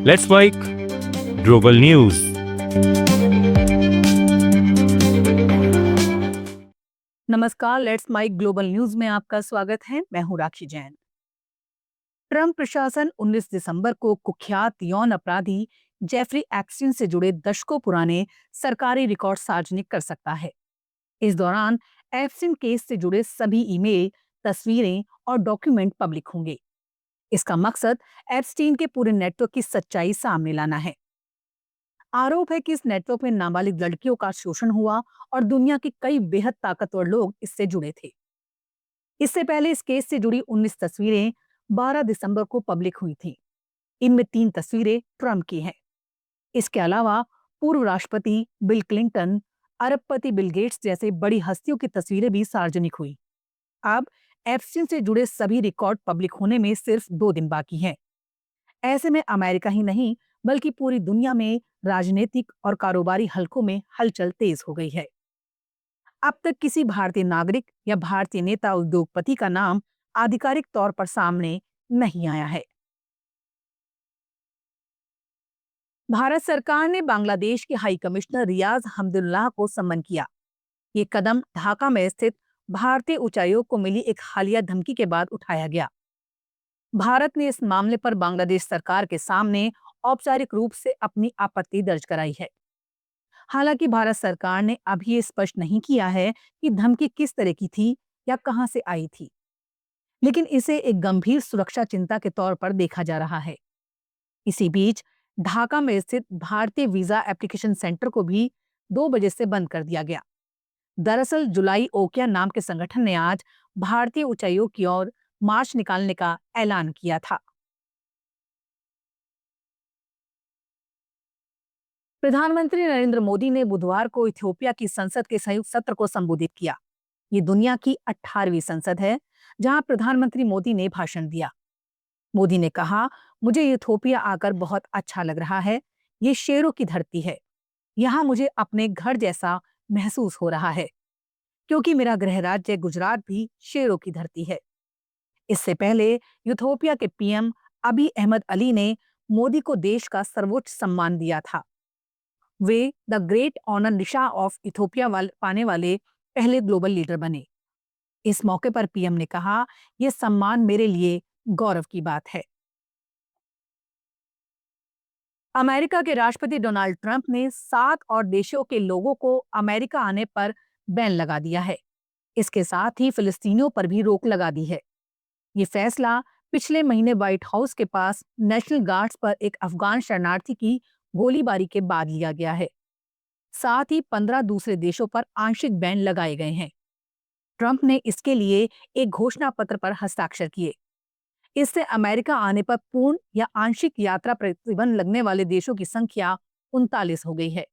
Let's mic global news. नमस्कार, let's mic global news में आपका स्वागत है। मैं हूं राखी जैन। ट्रंप प्रशासन 19 दिसंबर को कुख्यात यौन अपराधी जेफरी एक्स्टीन से जुड़े दशकों पुराने सरकारी रिकॉर्ड सार्वजनिक कर सकता है। इस दौरान एप्स्टीन केस से जुड़े सभी ईमेल, तस्वीरें और डॉक्यूमेंट पब्लिक होंगे। इसका मकसद एप्स्टीन के पूरे नेटवर्क की सच्चाई सामने लाना है। आरोप है कि इस नेटवर्क में नाबालिग लड़कियों का शोषण हुआ और दुनिया के कई बेहद ताकतवर लोग इससे जुड़े थे। इससे पहले इस केस से जुड़ी 19 तस्वीरें 12 दिसंबर को पब्लिक हुई थीं। इनमें 3 तस्वीरें ट्रंप की हैं। इसके अलावा पूर्व राष्ट्रपति बिल क्लिंटन, अरबपति बिल गेट्स जैसे बड़ी हस्तियों की तस्वीरें भी सार्वजनिक हुई। अब एप्स्टीन से जुड़े सभी रिकॉर्ड पब्लिक होने में सिर्फ 2 दिन बाकी हैं। ऐसे में अमेरिका ही नहीं बल्कि पूरी दुनिया में राजनीतिक और कारोबारी हलकों में हलचल तेज हो गई है। अब तक किसी भारतीय नागरिक या भारतीय नेता उद्योगपति का नाम आधिकारिक तौर पर सामने नहीं आया है। भारत सरकार ने बांग्लादेश के हाई कमिश्नर रियाज हमदुल्लाह को सम्मन किया। ये कदम ढाका में स्थित भारतीय उच्चायोग को मिली एक हालिया धमकी के बाद उठाया गया। भारत ने इस मामले पर बांग्लादेश सरकार के सामने औपचारिक रूप से अपनी आपत्ति दर्ज कराई है। हालांकि भारत सरकार ने अभी ये स्पष्ट नहीं किया है कि धमकी किस तरह की थी या कहां से आई थी, लेकिन इसे एक गंभीर सुरक्षा चिंता के तौर पर देखा जा रहा है। इसी बीच ढाका में स्थित भारतीय वीजा एप्लीकेशन सेंटर को भी 2 बजे से बंद कर दिया गया। दरअसल जुलाई ओकिया नाम के संगठन ने आज भारतीय उच्चायोग की ओर मार्च निकालने का ऐलान किया था। प्रधानमंत्री नरेंद्र मोदी ने बुधवार को इथियोपिया की संसद के संयुक्त सत्र को संबोधित किया। ये दुनिया की 18वीं संसद है जहां प्रधानमंत्री मोदी ने भाषण दिया। मोदी ने कहा, मुझे इथियोपिया आकर बहुत अच्छा लग रहा है। ये शेरों की धरती है। यहाँ मुझे अपने घर जैसा महसूस हो रहा है, क्योंकि मेरा गृह राज्य गुजरात भी शेरों की धरती है। इससे पहले इथियोपिया के पीएम अबी अहमद अली ने मोदी को देश का सर्वोच्च सम्मान दिया था। वे द ग्रेट ऑनर निशा ऑफ इथियोपिया पाने वाले पहले ग्लोबल लीडर बने। इस मौके पर पीएम ने कहा, यह सम्मान मेरे लिए गौरव की बात है। अमेरिका के राष्ट्रपति डोनाल्ड ट्रंप ने 7 और देशों के लोगों को अमेरिका आने पर बैन लगा दिया है। इसके साथ ही फिलिस्तीनियों पर भी रोक लगा दी है। ये फैसला पिछले महीने व्हाइट हाउस के पास नेशनल गार्ड्स पर एक अफगान शरणार्थी की गोलीबारी के बाद लिया गया है। साथ ही 15 दूसरे देशों पर आंशिक बैन लगाए गए हैं। ट्रंप ने इसके लिए एक घोषणा पत्र पर हस्ताक्षर किए। इससे अमेरिका आने पर पूर्ण या आंशिक यात्रा प्रतिबंध लगने वाले देशों की संख्या 39 हो गई है।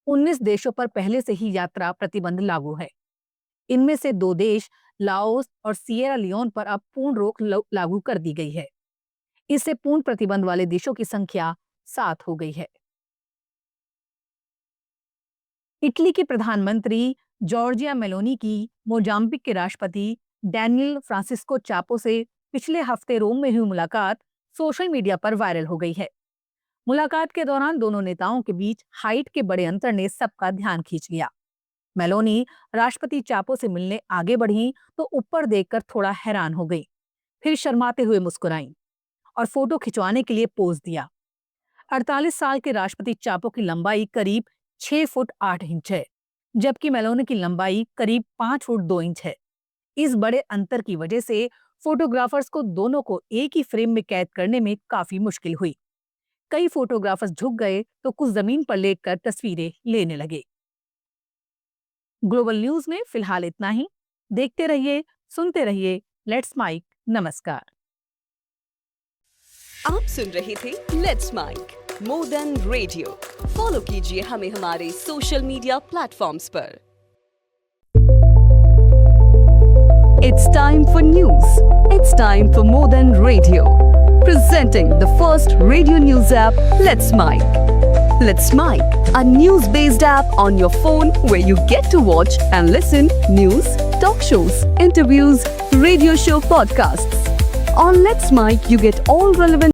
19 देशों पर पहले से ही यात्रा प्रतिबंध लागू है। इनमें से 2 देश लाओस और सिएरा लियोन पर अब पूर्ण रोक लागू कर दी गई है। इससे पूर्ण प्रतिबंध वाले देशों की संख्या 7 हो गई है। इटली के प्रधानमंत्री जॉर्जिया मेलोनी की मोजाम्बिक के राष्ट्रपति डैनियल फ्रांसिस्को चापो से पिछले हफ्ते रोम में हुई मुलाकात सोशल मीडिया पर वायरल हो गई है। मुलाकात के दौरान दोनों नेताओं के बीच हाइट के बड़े अंतर ने सबका ध्यान खींच लिया। मेलोनी राष्ट्रपति चापो से मिलने आगे बढ़ी तो ऊपर देखकर थोड़ा हैरान हो गई, फिर शर्माते हुए मुस्कुराई और फोटो खिंचवाने के लिए पोज दिया। 48 साल के राष्ट्रपति चापो की लंबाई करीब 6 फुट 8 इंच है, जबकि मेलोनी की लंबाई करीब 5 फुट 2 इंच है। इस बड़े अंतर की वजह से फोटोग्राफर्स को दोनों को एक ही फ्रेम में कैद करने में काफी मुश्किल हुई। कई फोटोग्राफर्स झुक गए तो कुछ जमीन पर लेटकर तस्वीरें लेने लगे। ग्लोबल न्यूज में फिलहाल इतना ही। देखते रहिए, सुनते रहिए लेट्स माइक। नमस्कार। आप सुन रहे थे let's mic more than radio. Follow कीजिए हमें हमारे सोशल मीडिया प्लेटफॉर्म्स पर। It's time for news. It's time for more than radio. Presenting the first radio news app, Let's Mic. Let's Mic, a news-based app on your phone where you get to watch and listen news, talk shows, interviews, radio show podcasts. On Let's Mic, you get all relevant